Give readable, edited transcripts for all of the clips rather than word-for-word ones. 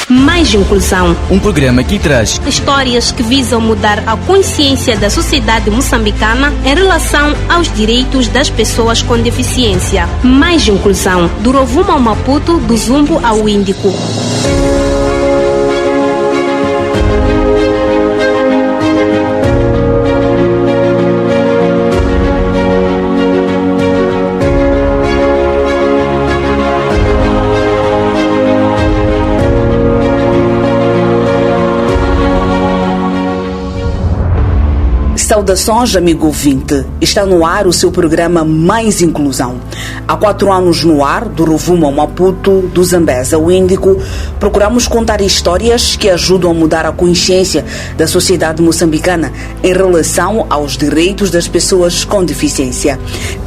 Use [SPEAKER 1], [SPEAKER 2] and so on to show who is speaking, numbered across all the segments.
[SPEAKER 1] Mais Inclusão.
[SPEAKER 2] Um programa que traz
[SPEAKER 1] histórias que visam mudar a consciência da sociedade moçambicana em relação aos direitos das pessoas com deficiência. Mais Inclusão. Do Rovuma ao Maputo, do Zumbo ao Índico.
[SPEAKER 3] Saudações, amigo ouvinte. Está no ar o seu programa Mais Inclusão. Há 4 anos no ar, do Rovuma ao Maputo, do Zambeze ao Índico, procuramos contar histórias que ajudam a mudar a consciência da sociedade moçambicana em relação aos direitos das pessoas com deficiência.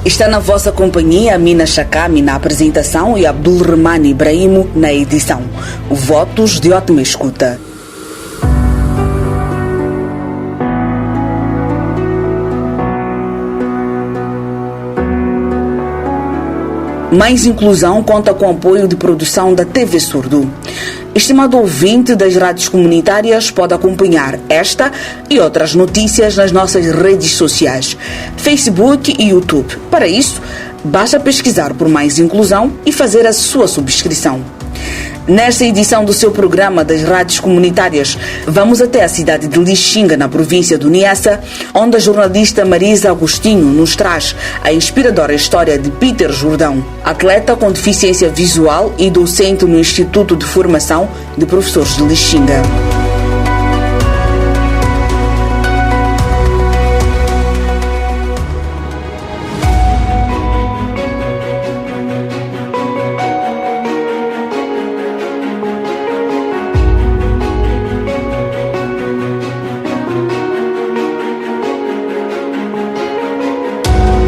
[SPEAKER 3] Está na vossa companhia Mina Chakami na apresentação e Abdul Rahman Ibrahimo na edição. Votos de ótima escuta. Mais Inclusão conta com o apoio de produção da TV Surdo. Estimado ouvinte das rádios comunitárias, pode acompanhar esta e outras notícias nas nossas redes sociais, Facebook e YouTube. Para isso, basta pesquisar por Mais Inclusão e fazer a sua subscrição. Nesta edição do seu programa das rádios comunitárias, vamos até a cidade de Lixinga, na província do Niassa, onde a jornalista Marisa Agostinho nos traz a inspiradora história de Peter Jordão, atleta com deficiência visual e docente no Instituto de Formação de Professores de Lixinga.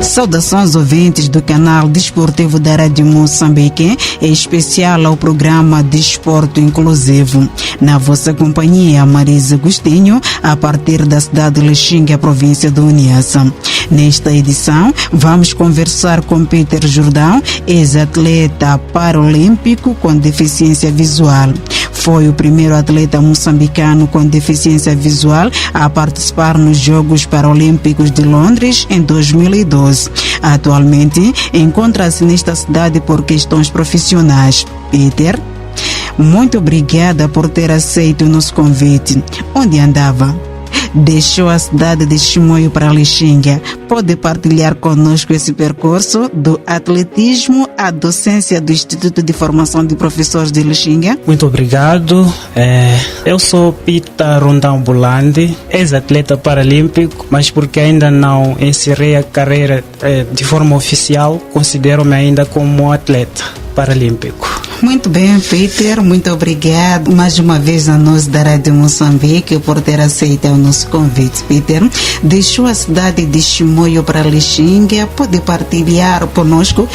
[SPEAKER 4] Saudações ouvintes do canal desportivo da Rádio Moçambique, em especial ao programa Desporto Inclusivo. Na vossa companhia, Marisa Agostinho, a partir da cidade de Lixinga, província do Niassa. Nesta edição, vamos conversar com Peter Jordão, ex-atleta paralímpico com deficiência visual. Foi o primeiro atleta moçambicano com deficiência visual a participar nos Jogos Paralímpicos de Londres em 2012. Atualmente, encontra-se nesta cidade por questões profissionais. Peter, muito obrigada por ter aceito o nosso convite. Onde andava? Deixou a cidade de Chimoio para Lixinga. Pode partilhar conosco esse percurso do atletismo à docência do Instituto de Formação de Professores de Lixinga?
[SPEAKER 5] Muito obrigado. Eu sou Peter Rondão Bulandi, ex-atleta paralímpico, mas porque ainda não encerrei a carreira de forma oficial, considero-me ainda como atleta paralímpico.
[SPEAKER 4] Muito bem, Peter, muito obrigado mais uma vez a nós da Rádio Moçambique por ter aceito o nosso convite. Peter, deixou a cidade de Chimoio para Lixinga, pode partilhar conosco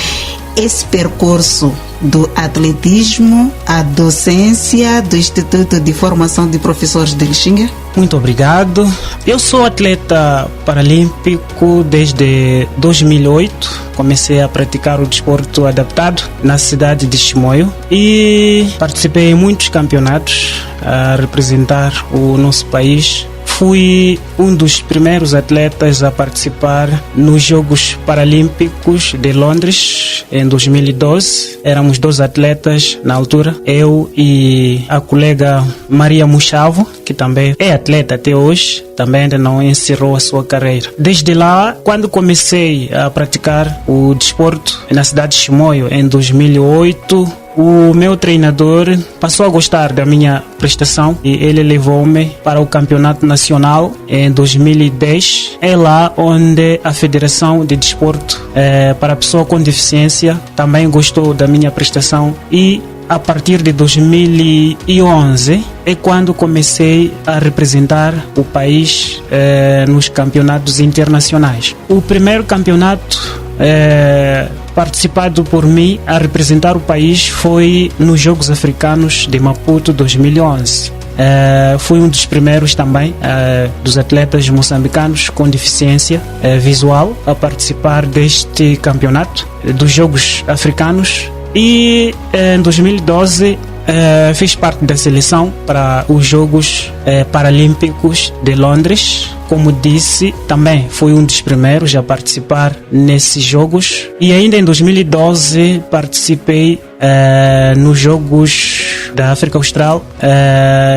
[SPEAKER 4] esse percurso do atletismo à docência do Instituto de Formação de Professores de Lixinga?
[SPEAKER 5] Muito obrigado. Eu sou atleta paralímpico desde 2008. Comecei a praticar o desporto adaptado na cidade de Chimoio e participei em muitos campeonatos a representar o nosso país. Fui um dos primeiros atletas a participar nos Jogos Paralímpicos de Londres em 2012. Éramos 2 atletas na altura, eu e a colega Maria Muchavo, que também é atleta até hoje, também ainda não encerrou a sua carreira. Desde lá, quando comecei a praticar o desporto na cidade de Chimoio em 2008, o meu treinador passou a gostar da minha prestação e ele levou-me para o campeonato nacional em 2010. É lá onde a Federação de Desporto para a Pessoa com Deficiência também gostou da minha prestação e a partir de 2011 é quando comecei a representar o país nos campeonatos internacionais. O primeiro campeonato participado por mim a representar o país foi nos Jogos Africanos de Maputo 2011. Fui um dos primeiros também dos atletas moçambicanos com deficiência visual a participar deste campeonato dos Jogos Africanos. E em 2012 fiz parte da seleção para os Jogos Paralímpicos de Londres. Como disse, também fui um dos primeiros a participar nesses jogos. E ainda em 2012 participei nos Jogos da África Austral,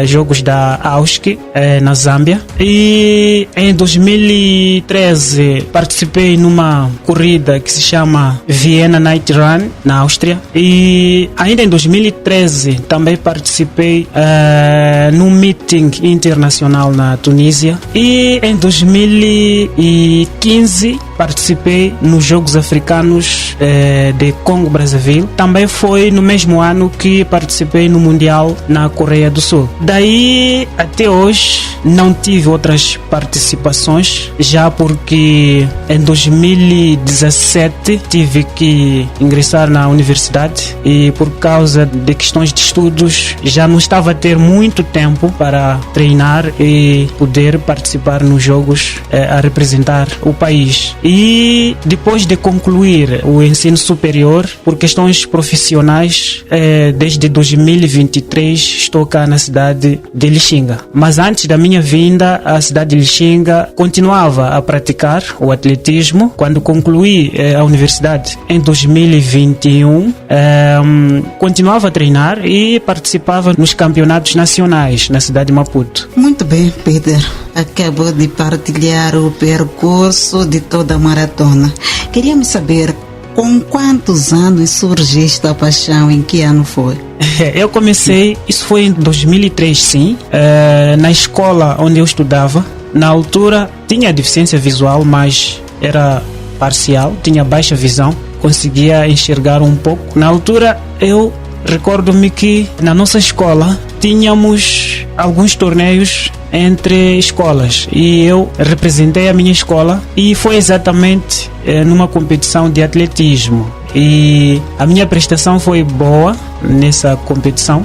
[SPEAKER 5] Jogos da AUSC, na Zâmbia. E em 2013 participei numa corrida que se chama Vienna Night Run, na Áustria. E ainda em 2013 também participei num meeting internacional na Tunísia. E em 2015 participei nos Jogos Africanos de Congo-Brazzaville. Também foi no mesmo ano que participei no Mundial na Coreia do Sul. Daí até hoje não tive outras participações, já porque em 2017 tive que ingressar na universidade e por causa de questões de estudos já não estava a ter muito tempo para treinar e poder participar nos jogos a representar o país. E depois de concluir o ensino superior, por questões profissionais, desde 2023 estou cá na cidade de Lixinga. Mas antes da minha vinda à cidade de Lixinga, continuava a praticar o atletismo. Quando concluí a universidade em 2021, continuava a treinar e participava nos campeonatos nacionais na cidade de Maputo.
[SPEAKER 4] Muito bem, Peter. Acabou de partilhar o percurso de toda a maratona. Queríamos saber com quantos anos surgiu esta paixão, em que ano foi?
[SPEAKER 5] Eu comecei, isso foi em 2003, sim, na escola onde eu estudava. Na altura tinha deficiência visual, mas era parcial, tinha baixa visão, conseguia enxergar um pouco. Na altura eu recordo-me que na nossa escola tínhamos alguns torneios entre escolas e eu representei a minha escola e foi exatamente numa competição de atletismo e a minha prestação foi boa nessa competição.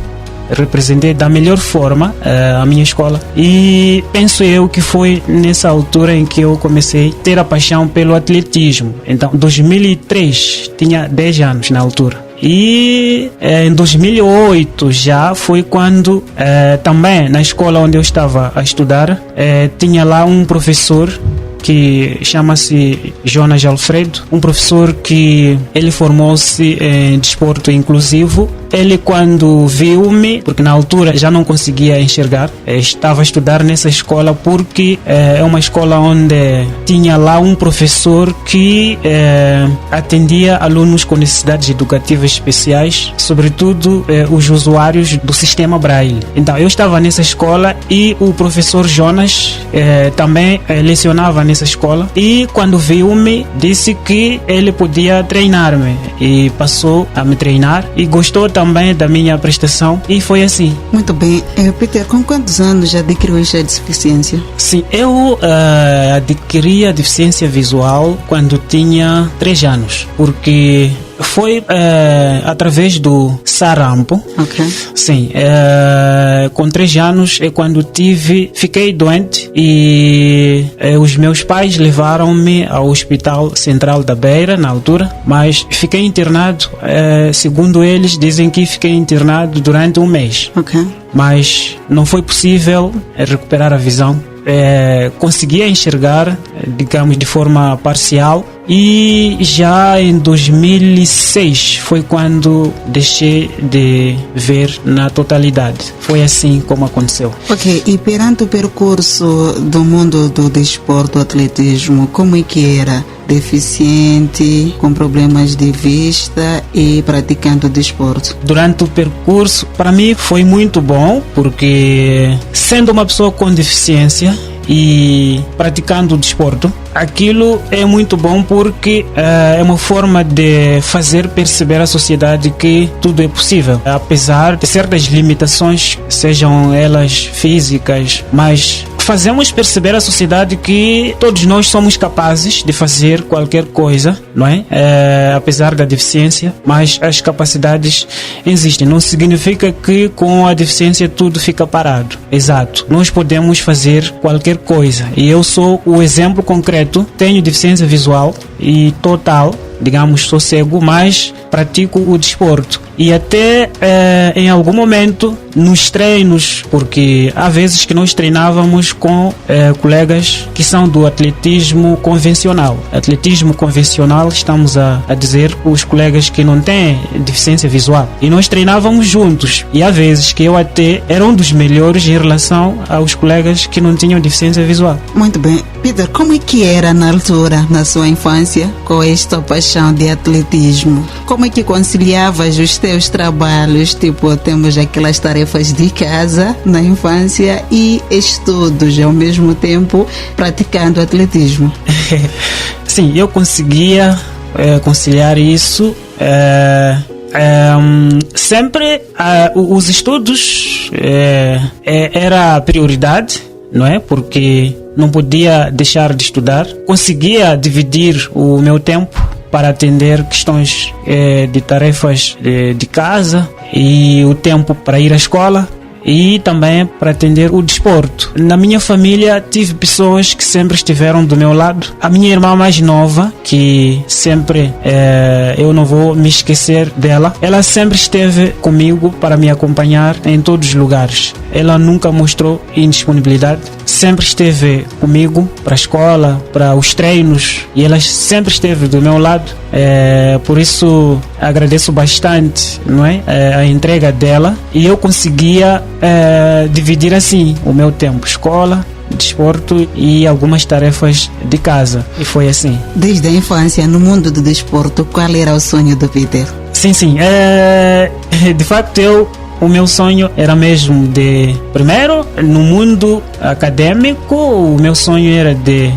[SPEAKER 5] Representei da melhor forma a minha escola e penso eu que foi nessa altura em que eu comecei a ter a paixão pelo atletismo. Então, 2003, tinha 10 anos na altura. E em 2008 já foi quando também na escola onde eu estava a estudar tinha lá um professor que chama-se Jonas Alfredo, um professor que ele formou-se em desporto inclusivo. Ele, quando viu-me, porque na altura já não conseguia enxergar, estava a estudar nessa escola porque é uma escola onde tinha lá um professor que atendia alunos com necessidades educativas especiais, sobretudo os usuários do sistema Braille. Então eu estava nessa escola e o professor Jonas também lecionava nessa escola e quando viu-me disse que ele podia treinar-me e passou a me treinar e gostou também da minha prestação e foi assim.
[SPEAKER 4] Muito bem. Peter, com quantos anos já adquiriu esta deficiência?
[SPEAKER 5] Sim, eu adquiri a deficiência visual quando tinha 3 anos, porque foi através do sarampo.
[SPEAKER 4] Ok.
[SPEAKER 5] Sim, com 3 anos é quando fiquei doente e os meus pais levaram-me ao Hospital Central da Beira na altura, mas fiquei internado, segundo eles dizem que fiquei internado durante 1 mês.
[SPEAKER 4] Ok.
[SPEAKER 5] Mas não foi possível recuperar a visão. Conseguia enxergar, digamos, de forma parcial e já em 2006 foi quando deixei de ver na totalidade. Foi assim como aconteceu.
[SPEAKER 4] Ok, e perante o percurso do mundo do desporto, do atletismo, como é que era? Deficiente, com problemas de vista e praticando desporto? Durante
[SPEAKER 5] o percurso, para mim foi muito bom, porque sendo uma pessoa com deficiência e praticando o desporto, aquilo é muito bom porque é uma forma de fazer perceber à sociedade que tudo é possível, apesar de certas limitações, sejam elas físicas, mas fazemos perceber à sociedade que todos nós somos capazes de fazer qualquer coisa, não é? Apesar da deficiência, mas as capacidades existem. Não significa que com a deficiência tudo fica parado. Exato. Nós podemos fazer qualquer coisa. E eu sou o exemplo concreto. Tenho deficiência visual e total, digamos, sou cego, mas pratico o desporto. E até em algum momento nos treinos, porque há vezes que nós treinávamos com colegas que são do atletismo convencional. Atletismo convencional, estamos a dizer os colegas que não têm deficiência visual. E nós treinávamos juntos. E há vezes que eu até era um dos melhores em relação aos colegas que não tinham deficiência visual.
[SPEAKER 4] Muito bem. Peter, como é que era na altura, na sua infância, com esta paixão de atletismo? Como é que conciliavas os teus trabalhos, tipo, temos aquelas tarefas de casa na infância e estudos ao mesmo tempo praticando atletismo?
[SPEAKER 5] Sim, eu conseguia conciliar isso. Sempre os estudos era a prioridade, não é? Porque não podia deixar de estudar. Conseguia dividir o meu tempo para atender questões de tarefas de casa e o tempo para ir à escola e também para atender o desporto. Na minha família tive pessoas que sempre estiveram do meu lado. A minha irmã mais nova, que sempre eu não vou me esquecer dela, ela sempre esteve comigo para me acompanhar em todos os lugares. Ela nunca mostrou indisponibilidade, sempre esteve comigo para a escola, para os treinos, e ela sempre esteve do meu lado. Por isso agradeço bastante, não é? A entrega dela, e eu conseguia dividir assim o meu tempo: escola, desporto e algumas tarefas de casa. E foi assim. Desde a infância, no mundo do desporto, qual era o sonho do Peter? Sim. De facto, o meu sonho era mesmo de, primeiro, no mundo acadêmico, o meu sonho era de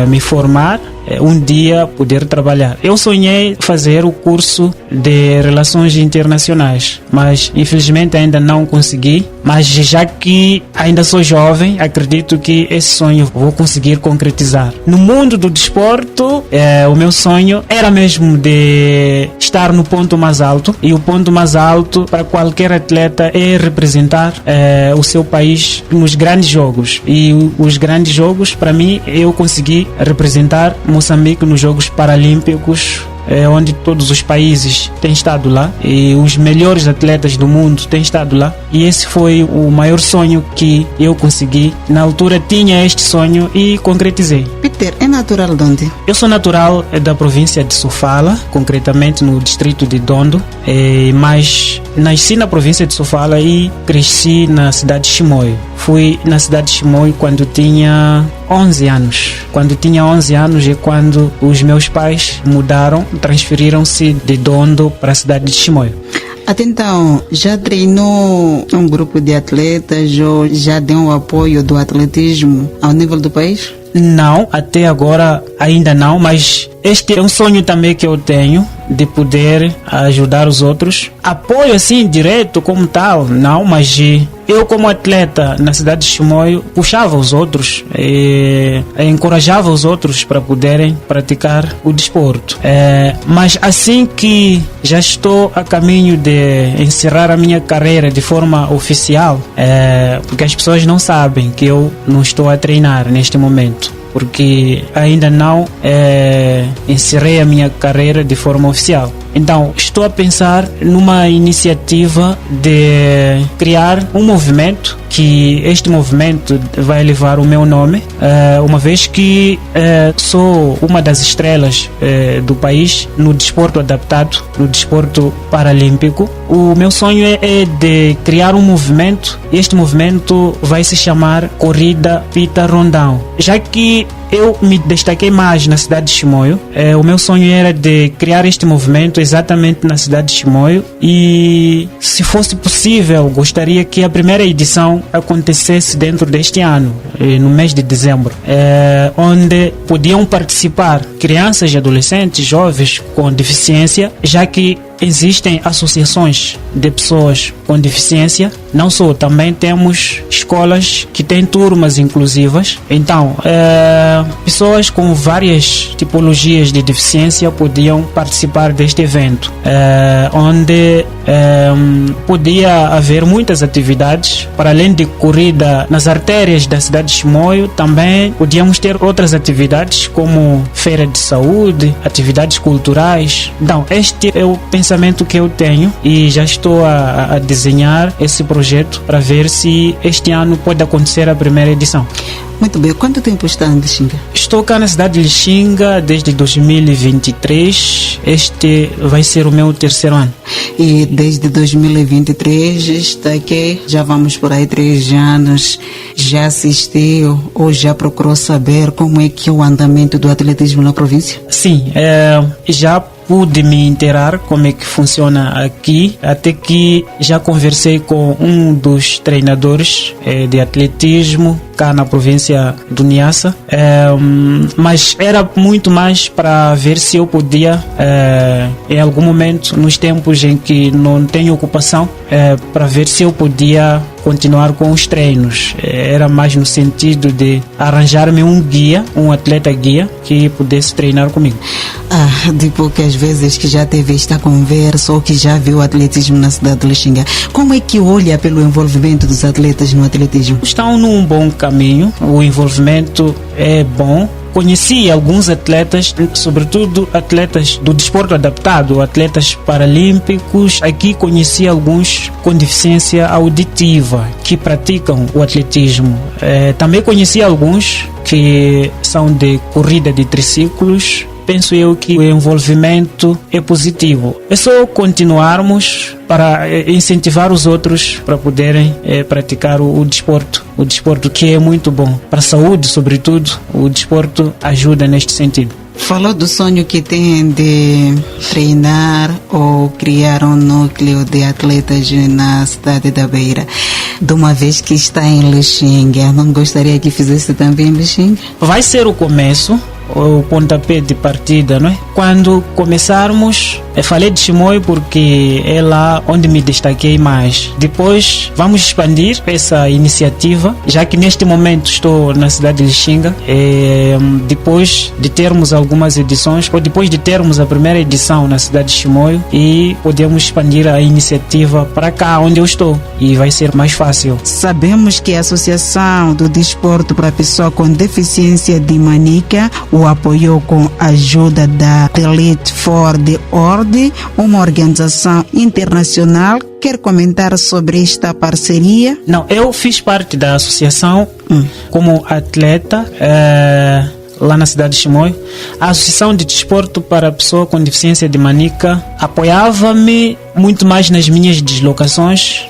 [SPEAKER 5] me formar, um dia poder trabalhar. Eu sonhei fazer o curso de Relações Internacionais, mas infelizmente ainda não consegui. Mas já que ainda sou jovem, acredito que esse sonho vou conseguir concretizar. No mundo do desporto, o meu sonho era mesmo de estar no ponto mais alto, e o ponto mais alto para qualquer atleta é representar o seu país nos grandes jogos. E os grandes jogos, para mim, eu consegui representar Moçambique nos Jogos Paralímpicos, onde todos os países têm estado lá e os melhores atletas do mundo têm estado lá, e esse foi o maior sonho que eu consegui. Na altura tinha este sonho e concretizei. Peter, é natural de onde? Eu sou natural da província de Sofala, concretamente no distrito de Dondo, mas nasci na província de Sofala e cresci na cidade de Chimoio. Fui na cidade de Chimoio quando tinha 11 anos. Quando tinha 11 anos é quando os meus pais mudaram, transferiram-se de Dondo para a cidade de Chimoio. Até então, já treinou um grupo de atletas ou já deu um apoio do atletismo ao nível do país? Não, até agora ainda não, mas este é um sonho também que eu tenho, de poder ajudar os outros. Apoio assim, direto como tal, não, mas eu como atleta na cidade de Chimoio puxava os outros, encorajava os outros para poderem praticar o desporto. Mas assim que já estou a caminho de encerrar a minha carreira de forma oficial, porque as pessoas não sabem que eu não estou a treinar neste momento, porque ainda não encerrei a minha carreira de forma oficial. Então, estou a pensar numa iniciativa de criar um movimento, que este movimento vai levar o meu nome, uma vez que sou uma das estrelas do país no desporto adaptado, no desporto paralímpico. O meu sonho é de criar um movimento, e este movimento vai se chamar Corrida Pita Rondão. Já que eu me destaquei mais na cidade de Chimoio, o meu sonho era de criar este movimento exatamente na cidade de Chimoio, e se fosse possível, gostaria que a primeira edição acontecesse dentro deste ano, no mês de dezembro, onde podiam participar crianças e adolescentes, jovens com deficiência, já que existem associações de pessoas com deficiência. Não só, também temos escolas que têm turmas inclusivas. Então, pessoas com várias tipologias de deficiência podiam participar deste evento, onde podia haver muitas atividades, para além de corrida nas artérias da cidade de Chimoio também podíamos ter outras atividades como feira de saúde, atividades culturais. Então, este é o pensamento que eu tenho e já estou a desenhar esse projeto para ver se este ano pode acontecer a primeira edição.
[SPEAKER 4] Muito bem. Quanto tempo está em Lixinga?
[SPEAKER 5] Estou cá na cidade de Lixinga desde 2023. Este vai ser o meu terceiro ano.
[SPEAKER 4] E desde 2023 está aqui, já vamos por aí 3 anos. Já assistiu ou já procurou saber como é que é o andamento do atletismo na província?
[SPEAKER 5] Sim, já pude me inteirar como é que funciona aqui, até que já conversei com um dos treinadores de atletismo cá na província do Niassa, mas era muito mais para ver se eu podia, em algum momento, nos tempos em que não tenho ocupação, para ver se eu podia continuar com os treinos. Era mais no sentido de arranjar-me um guia, um atleta guia, que pudesse treinar comigo.
[SPEAKER 4] De poucas vezes que já teve esta conversa ou que já viu o atletismo na cidade de Lixinga, como é que olha pelo envolvimento dos atletas no atletismo?
[SPEAKER 5] Estão num bom caminho, o envolvimento é bom. Conheci alguns atletas, sobretudo atletas do desporto adaptado, atletas paralímpicos. Aqui conheci alguns com deficiência auditiva que praticam o atletismo. Também conheci alguns que são de corrida de triciclos. Penso eu que o envolvimento é positivo. É só continuarmos para incentivar os outros para poderem praticar o desporto. O desporto que é muito bom. Para a saúde, sobretudo, o desporto ajuda neste sentido.
[SPEAKER 4] Falou do sonho que tem de treinar ou criar um núcleo de atletas na cidade da Beira. De uma vez que está em Lixinga, não gostaria que fizesse também em Lixinga?
[SPEAKER 5] Vai ser o começo, o pontapé de partida, não é? Quando começarmos, eu falei de Chimoio porque é lá onde me destaquei mais. Depois vamos expandir essa iniciativa, já que neste momento estou na cidade de Lixinga. Depois de termos algumas edições, ou depois de termos a primeira edição na cidade de Chimoio, e podemos expandir a iniciativa para cá onde eu estou, e vai ser mais fácil.
[SPEAKER 4] Sabemos que a Associação do Desporto para a Pessoa com Deficiência de Manica o apoiou com a ajuda da Elite for the Order, uma organização internacional. Quer comentar sobre esta parceria?
[SPEAKER 5] Não, eu fiz parte da associação como atleta lá na cidade de Chimoio. A Associação de Desporto para a Pessoa com Deficiência de Manica apoiava-me muito mais nas minhas deslocações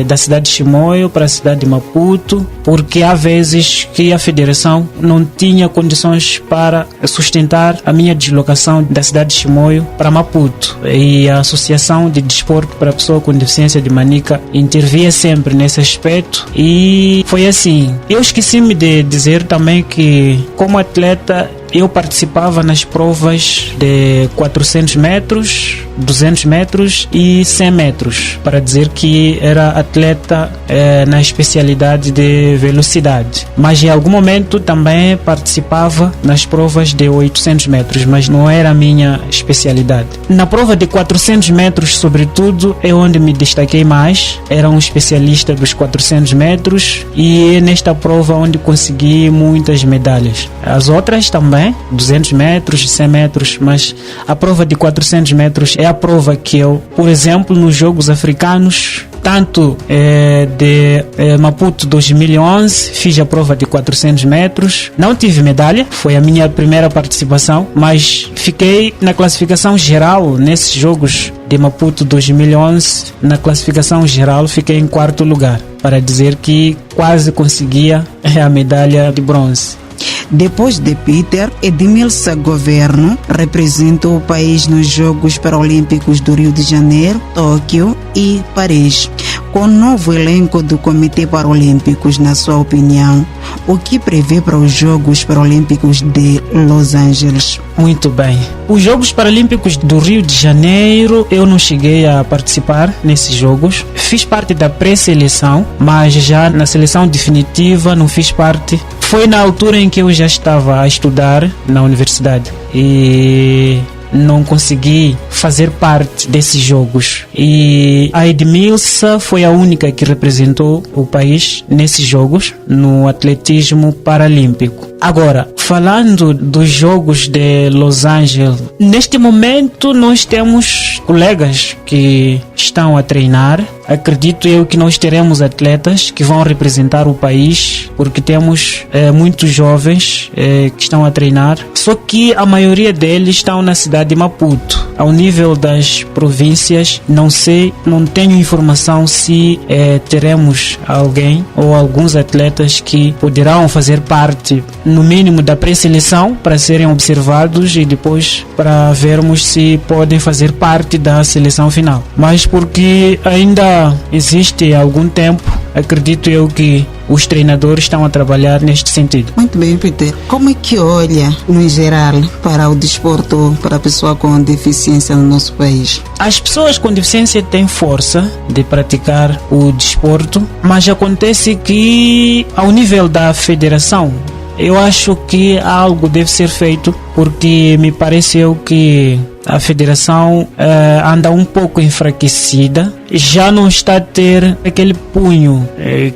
[SPEAKER 5] da cidade de Chimoio para a cidade de Maputo, porque há vezes que a federação não tinha condições para sustentar a minha deslocação da cidade de Chimoio para Maputo, e a Associação de Desporto para a Pessoa com Deficiência de Manica intervia sempre nesse aspecto, e foi assim. Eu esqueci-me de dizer também que, como atleta, eu participava nas provas de 400 metros, 200 metros e 100 metros, para dizer que era atleta na especialidade de velocidade. Mas em algum momento também participava nas provas de 800 metros, mas não era a minha especialidade. Na prova de 400 metros, sobretudo, é onde me destaquei mais. Era um especialista dos 400 metros e é nesta prova onde consegui muitas medalhas. As outras também, 200 metros, 100 metros, mas a prova de 400 metros é a prova que eu, por exemplo, nos Jogos Africanos, tanto de Maputo 2011, fiz a prova de 400 metros, não tive medalha, foi a minha primeira participação, mas fiquei na classificação geral nesses Jogos de Maputo 2011, na classificação geral fiquei em 4º lugar, para dizer que quase conseguia a medalha de bronze.
[SPEAKER 4] Depois de Peter, Edmilson Governo representou o país nos Jogos Paralímpicos do Rio de Janeiro, Tóquio e Paris. Com o novo elenco do Comitê Paralímpicos, na sua opinião, o que prevê para os Jogos Paralímpicos de Los Angeles?
[SPEAKER 5] Muito bem. Os Jogos Paralímpicos do Rio de Janeiro, eu não cheguei a participar nesses Jogos. Fiz parte da pré-seleção, mas já na seleção definitiva não fiz parte. Foi na altura em que eu já estava a estudar na universidade. E não consegui fazer parte desses jogos. E a Edmilson foi a única que representou o país nesses jogos, no atletismo paralímpico. Agora, falando dos Jogos de Los Angeles, neste momento nós temos colegas que estão a treinar. Acredito eu que nós teremos atletas que vão representar o país, porque temos muitos jovens que estão a treinar. Só que a maioria deles estão na cidade de Maputo. Ao nível das províncias, não sei, não tenho informação se teremos alguém ou alguns atletas que poderão fazer parte, no mínimo, da pré-seleção para serem observados e depois para vermos se podem fazer parte da seleção final. Mas porque ainda existe algum tempo, acredito eu que os treinadores estão a trabalhar neste sentido.
[SPEAKER 4] Muito bem, Peter. Como é que olha, no geral, para o desporto para a pessoa com deficiência no nosso país?
[SPEAKER 5] As pessoas com deficiência têm força de praticar o desporto, mas acontece que, ao nível da federação, eu acho que algo deve ser feito, porque me pareceu que a federação anda um pouco enfraquecida, já não está a ter aquele punho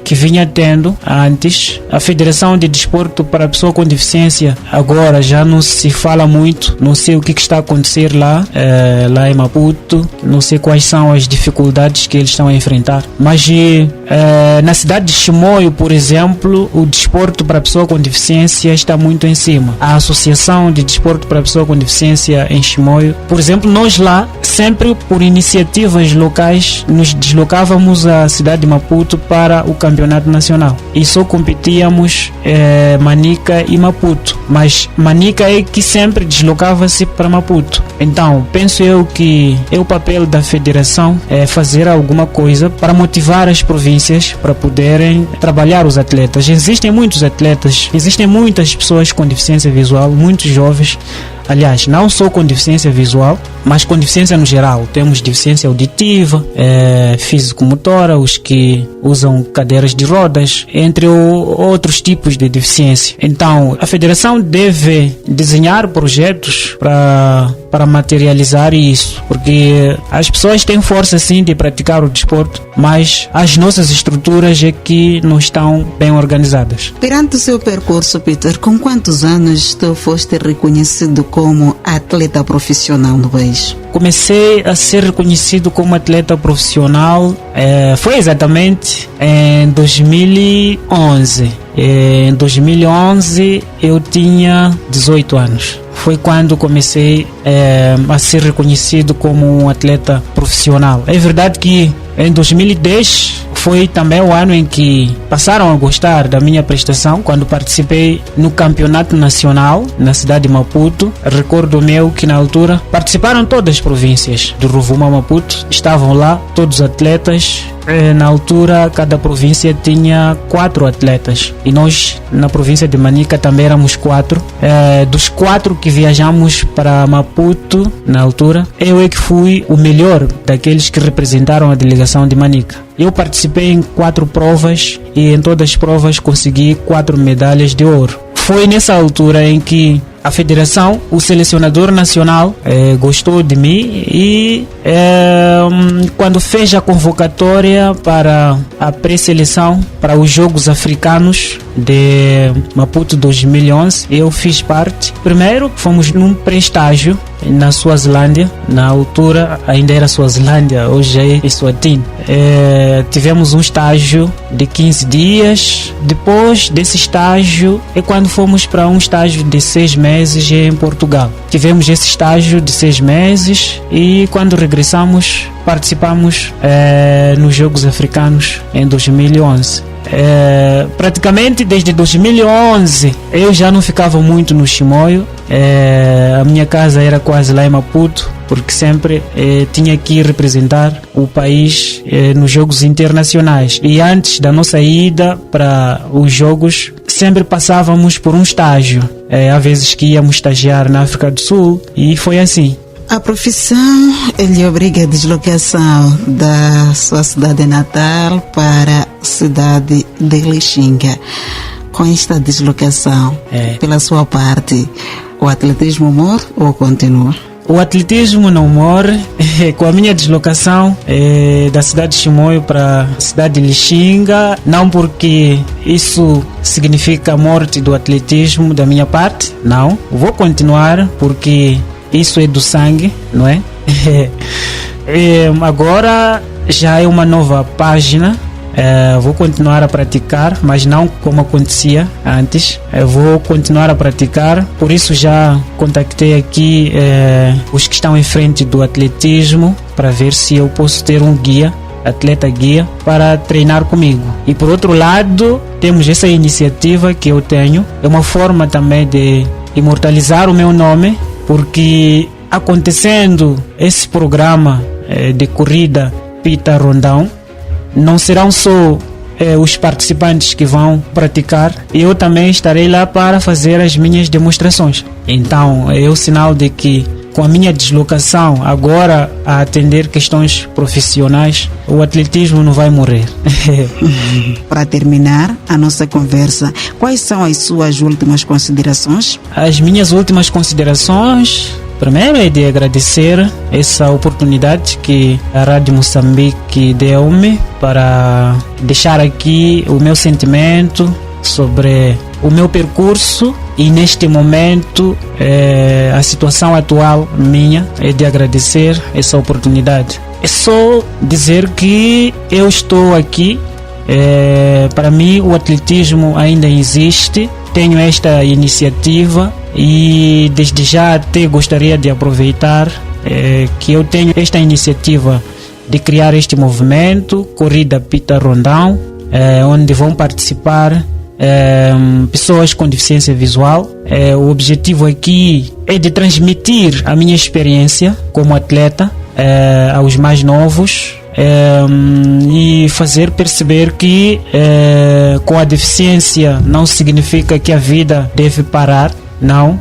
[SPEAKER 5] que vinha tendo antes. A Federação de Desporto para a Pessoa com Deficiência agora já não se fala muito, não sei o que está a acontecer lá em Maputo, não sei quais são as dificuldades que eles estão a enfrentar, mas na cidade de Chimoio, por exemplo, o desporto para a pessoa com deficiência está muito em cima. A Associação de Desporto para a Pessoa com Deficiência em Chimoio, por exemplo, nós lá, sempre por iniciativas locais, nos deslocávamos à cidade de Maputo para o campeonato nacional e só competíamos Manica e Maputo, mas Manica é que sempre deslocava-se para Maputo. Então, penso eu que é o papel da federação fazer alguma coisa para motivar as províncias para poderem trabalhar os atletas. Existem muitos atletas, existem muitas pessoas com deficiência visual, muitos jovens. Aliás, não só com deficiência visual, mas com deficiência no geral. Temos deficiência auditiva, físico-motora, os que usam cadeiras de rodas, entre outros tipos de deficiência. Então, a federação deve desenhar projetos para materializar isso, porque as pessoas têm força sim de praticar o desporto, mas as nossas estruturas é que não estão bem organizadas.
[SPEAKER 4] Perante o seu percurso, Peter, com quantos anos tu foste reconhecido como atleta profissional no país?
[SPEAKER 5] Comecei a ser reconhecido como atleta profissional foi exatamente em 2011. Em 2011 eu tinha 18 anos. Foi quando comecei a ser reconhecido como um atleta profissional. É verdade que em 2010 foi também o ano em que passaram a gostar da minha prestação, quando participei no campeonato nacional na cidade de Maputo. Recordo meu que na altura participaram todas as províncias do Rovuma Maputo, estavam lá todos os atletas. Na altura cada província tinha 4 atletas e nós na província de Manica também éramos 4. Dos 4 que viajamos para Maputo na altura, eu é que fui o melhor daqueles que representaram a delegação de Manica. Eu participei em 4 provas e em todas as provas consegui 4 medalhas de ouro. Foi nessa altura em que a federação, o selecionador nacional gostou de mim e quando fez a convocatória para a pré-seleção para os Jogos Africanos de Maputo 2011, eu fiz parte. Primeiro fomos num pré-estágio na Suazilândia, na altura ainda era Suazilândia, hoje é Eswatini. Tivemos um estágio de 15 dias, depois desse estágio é quando fomos para um estágio de 6 meses em Portugal. Tivemos esse estágio de 6 meses e quando regressamos participamos nos Jogos Africanos em 2011. Praticamente desde 2011 eu já não ficava muito no Chimoio. A minha casa era quase lá em Maputo, porque sempre tinha que representar o país nos jogos internacionais. E antes da nossa ida para os jogos, sempre passávamos por um estágio. Há vezes que íamos estagiar na África do Sul e foi assim.
[SPEAKER 4] A profissão lhe obriga a deslocação da sua cidade natal para a cidade de Lixinga. Com esta deslocação, pela sua parte, o atletismo morre ou continua?
[SPEAKER 5] o atletismo não morre. Com a minha deslocação da cidade de Chimoio para a cidade de Lixinga, não porque isso significa a morte do atletismo da minha parte, não. Vou continuar porque isso é do sangue, não é? Agora já é uma nova página. Vou continuar a praticar, mas não como acontecia antes. Vou continuar a praticar, por isso já contactei aqui os que estão em frente do atletismo para ver se eu posso ter um guia, atleta guia, para treinar comigo. E por outro lado, temos essa iniciativa que eu tenho, é uma forma também de imortalizar o meu nome, porque acontecendo esse programa de corrida Pita Rondão, não serão só os participantes que vão praticar, eu também estarei lá para fazer as minhas demonstrações. Então é o sinal de que com a minha deslocação agora a atender questões profissionais, o atletismo não vai morrer.
[SPEAKER 4] Para terminar a nossa conversa, quais são as suas últimas considerações?
[SPEAKER 5] As minhas últimas considerações, primeiro é de agradecer essa oportunidade que a Rádio Moçambique deu-me para deixar aqui o meu sentimento sobre o meu percurso e neste momento a situação atual minha, é de agradecer essa oportunidade. É só dizer que eu estou aqui, para mim o atletismo ainda existe, tenho esta iniciativa e desde já até gostaria de aproveitar que eu tenho esta iniciativa de criar este movimento Corrida Pita Rondão, onde vão participar pessoas com deficiência visual. O objetivo aqui é de transmitir a minha experiência como atleta aos mais novos, e fazer perceber que com a deficiência não significa que a vida deve parar, não.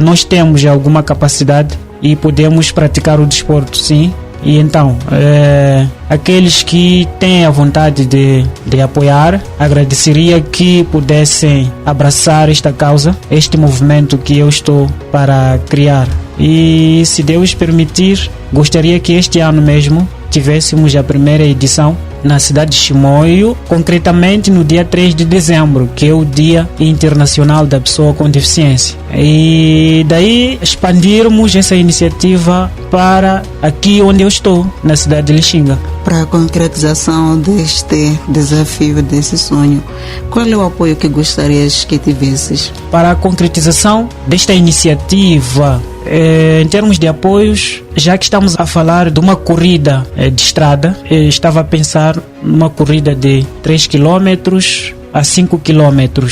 [SPEAKER 5] Nós temos alguma capacidade e podemos praticar o desporto, sim. E então, aqueles que têm a vontade de apoiar, agradeceria que pudessem abraçar esta causa, este movimento que eu estou para criar. E se Deus permitir, gostaria que este ano mesmo tivéssemos a primeira edição na cidade de Chimoio, concretamente no dia 3 de dezembro, que é o Dia Internacional da Pessoa com Deficiência. E daí expandirmos essa iniciativa para aqui onde eu estou, na cidade de Lixinga.
[SPEAKER 4] Para a concretização deste desafio, desse sonho, qual é o apoio que gostarias que tivesses?
[SPEAKER 5] Para a concretização desta iniciativa, em termos de apoios, já que estamos a falar de uma corrida de estrada, estava a pensar numa corrida de 3 km a 5 km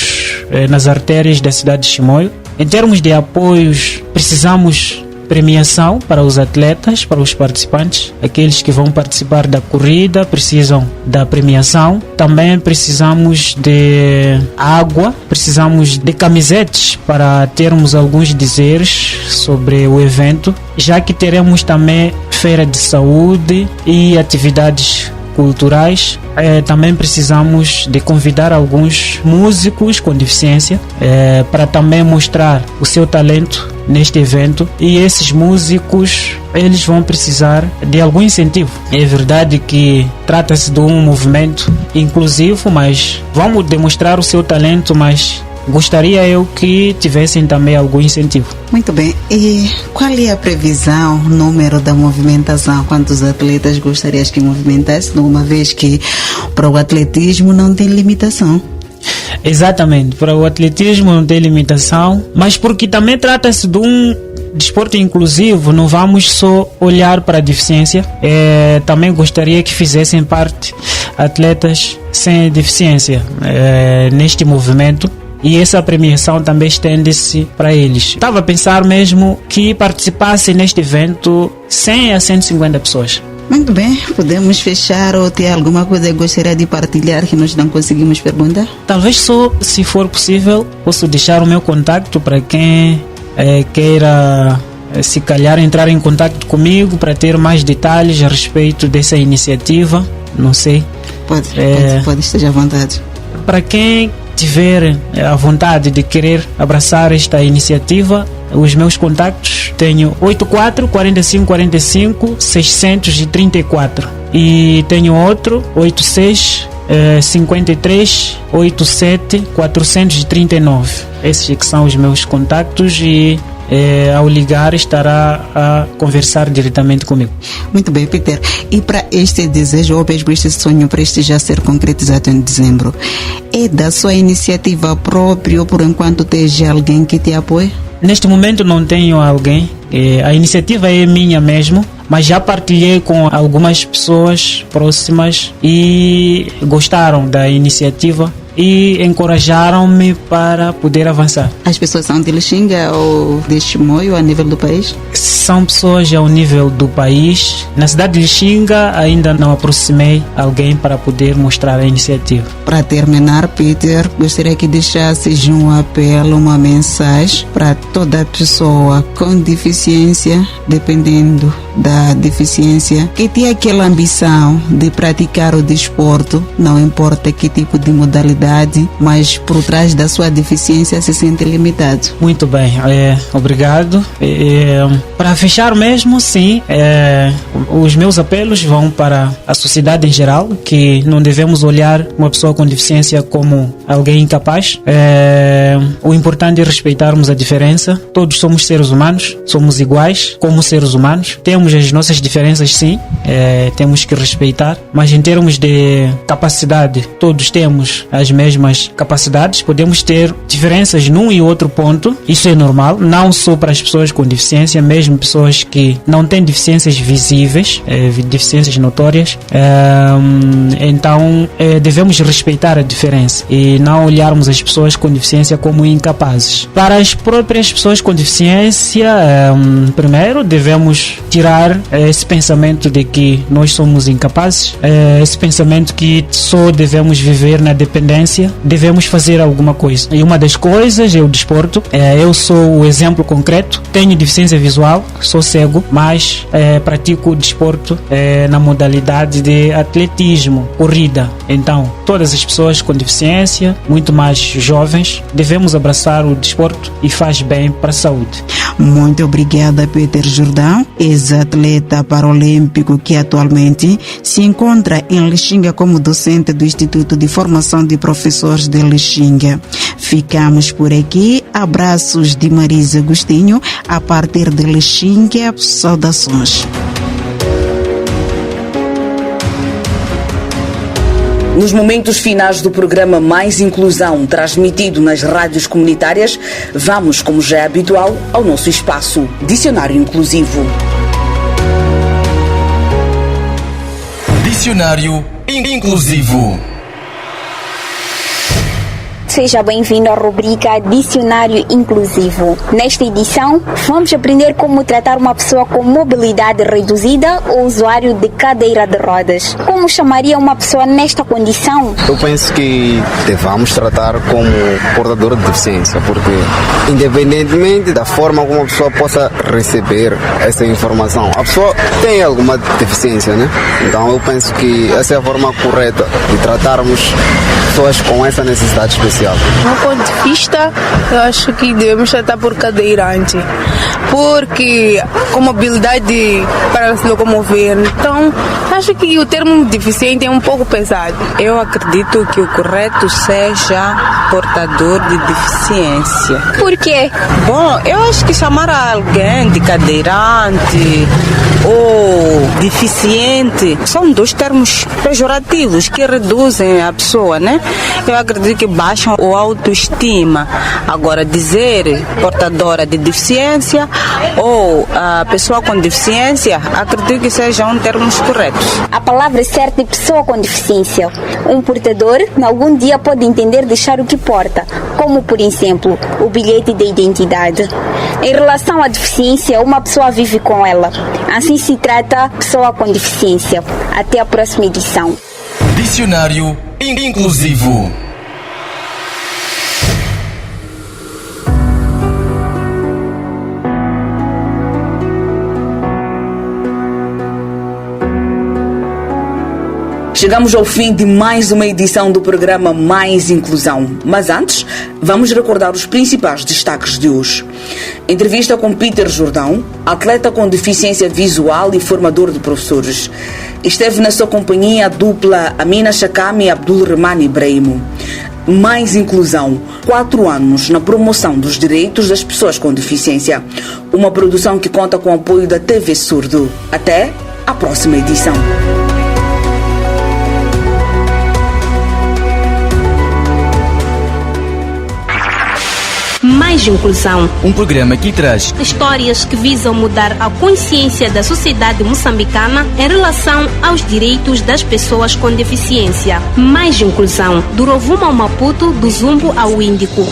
[SPEAKER 5] nas artérias da cidade de Chimoio. Em termos de apoios, precisamos premiação para os atletas, para os participantes. Aqueles que vão participar da corrida precisam da premiação. Também precisamos de água, precisamos de camisetes para termos alguns dizeres sobre o evento, já que teremos também feira de saúde e atividades culturais. Também precisamos de convidar alguns músicos com deficiência para também mostrar o seu talento neste evento, e esses músicos, eles vão precisar de algum incentivo. É verdade que trata-se de um movimento inclusivo, mas vamos demonstrar o seu talento, mas gostaria eu que tivessem também algum incentivo.
[SPEAKER 4] Muito bem. E qual é a previsão, número da movimentação? Quantos atletas gostarias que movimentasse, uma vez que para o atletismo não tem limitação?
[SPEAKER 5] Exatamente, para o atletismo não tem limitação, mas porque também trata-se de um desporto inclusivo, não vamos só olhar para a deficiência. Também gostaria que fizessem parte atletas sem deficiência neste movimento. E essa premiação também estende-se para eles. Estava a pensar mesmo que participassem neste evento 100 a 150 pessoas.
[SPEAKER 4] Muito bem, podemos fechar ou ter alguma coisa que gostaria de partilhar que nós não conseguimos perguntar?
[SPEAKER 5] Talvez só, se for possível, posso deixar o meu contacto para quem queira, se calhar, entrar em contato comigo para ter mais detalhes a respeito dessa iniciativa. Não sei.
[SPEAKER 4] Pode esteja à vontade.
[SPEAKER 5] Para quem tiver a vontade de querer abraçar esta iniciativa, os meus contactos, tenho 84 45 45 634 e tenho outro 86 53 87 439. Esses que são os meus contactos e ao ligar estará a conversar diretamente comigo.
[SPEAKER 4] Muito bem, Peter. E para este desejo, ou mesmo este sonho prestes a ser concretizado em dezembro, é da sua iniciativa própria ou por enquanto tem alguém que te apoie?
[SPEAKER 5] Neste momento não tenho alguém. A iniciativa é minha mesmo, mas já partilhei com algumas pessoas próximas e gostaram da iniciativa e encorajaram-me para poder avançar.
[SPEAKER 4] As pessoas são de Lixinga ou de Chimoio a nível do país?
[SPEAKER 5] São pessoas ao nível do país. Na cidade de Lixinga ainda não aproximei alguém para poder mostrar a iniciativa.
[SPEAKER 4] Para terminar, Peter, gostaria que deixasses um apelo, uma mensagem para toda pessoa com deficiência, dependendo da deficiência, que tem aquela ambição de praticar o desporto, não importa que tipo de modalidade, mas por trás da sua deficiência se sente limitado.
[SPEAKER 5] Muito bem, obrigado. Para fechar mesmo, sim, os meus apelos vão para a sociedade em geral, que não devemos olhar uma pessoa com deficiência como alguém incapaz. O importante é respeitarmos a diferença. Todos somos seres humanos, somos iguais como seres humanos. Temos as nossas diferenças, sim, temos que respeitar, mas em termos de capacidade, todos temos as mesmas capacidades. Podemos ter diferenças num e outro ponto, isso é normal, não só para as pessoas com deficiência, mesmo pessoas que não têm deficiências visíveis, deficiências notórias. Então devemos respeitar a diferença e não olharmos as pessoas com deficiência como incapazes. Para as próprias pessoas com deficiência, primeiro devemos tirar esse pensamento de que nós somos incapazes, esse pensamento que só devemos viver na dependência, devemos fazer alguma coisa. E uma das coisas é o desporto. Eu sou o exemplo concreto, tenho deficiência visual, sou cego, mas pratico o desporto na modalidade de atletismo, corrida. Então, todas as pessoas com deficiência, muito mais jovens, devemos abraçar o desporto e faz bem para a saúde.
[SPEAKER 4] Muito obrigada, Peter Jordão, ex-atleta paralímpico que atualmente se encontra em Lixinga como docente do Instituto de Formação de Professores de Lixinga. Ficamos por aqui. Abraços de Marisa Agostinho, a partir de Lixinga. Saudações.
[SPEAKER 3] Nos momentos finais do programa Mais Inclusão, transmitido nas rádios comunitárias, vamos, como já é habitual, ao nosso espaço Dicionário Inclusivo.
[SPEAKER 2] Dicionário Inclusivo.
[SPEAKER 6] Seja bem-vindo à rubrica Dicionário Inclusivo. Nesta edição, vamos aprender como tratar uma pessoa com mobilidade reduzida ou usuário de cadeira de rodas. Como chamaria uma pessoa nesta condição?
[SPEAKER 7] Eu penso que devamos tratar como portador de deficiência, porque independentemente da forma como a pessoa possa receber essa informação, a pessoa tem alguma deficiência, né? Então eu penso que essa é a forma correta de tratarmos pessoas com essa necessidade especial.
[SPEAKER 8] Do meu ponto de vista, eu acho que devemos tratar por cadeirante, porque com mobilidade para se locomover, então acho que o termo deficiente é um pouco pesado.
[SPEAKER 9] Eu acredito que o correto seja portador de deficiência.
[SPEAKER 6] Por quê?
[SPEAKER 9] Bom, eu acho que chamar alguém de cadeirante ou deficiente são dois termos pejorativos que reduzem a pessoa, né? Eu acredito que baixam a autoestima. Agora, dizer portadora de deficiência ou a pessoa com deficiência, acredito que sejam termos corretos.
[SPEAKER 6] A palavra certa é pessoa com deficiência. Um portador, em algum dia, pode entender deixar o que porta, como, por exemplo, o bilhete de identidade. Em relação à deficiência, uma pessoa vive com ela. Assim se trata pessoa com deficiência. Até a próxima edição.
[SPEAKER 2] Dicionário Inclusivo.
[SPEAKER 3] Chegamos ao fim de mais uma edição do programa Mais Inclusão. Mas antes, vamos recordar os principais destaques de hoje. Entrevista com Peter Jordão, atleta com deficiência visual e formador de professores. Esteve na sua companhia a dupla Amina Chakami e Abdul Rahman Ibrahimo. Mais Inclusão, 4 anos na promoção dos direitos das pessoas com deficiência. Uma produção que conta com o apoio da TV Surdo. Até a próxima edição.
[SPEAKER 1] Mais Inclusão.
[SPEAKER 2] Um programa que traz
[SPEAKER 1] histórias que visam mudar a consciência da sociedade moçambicana em relação aos direitos das pessoas com deficiência. Mais Inclusão. Do Rovuma ao Maputo, do Zumbo ao Índico.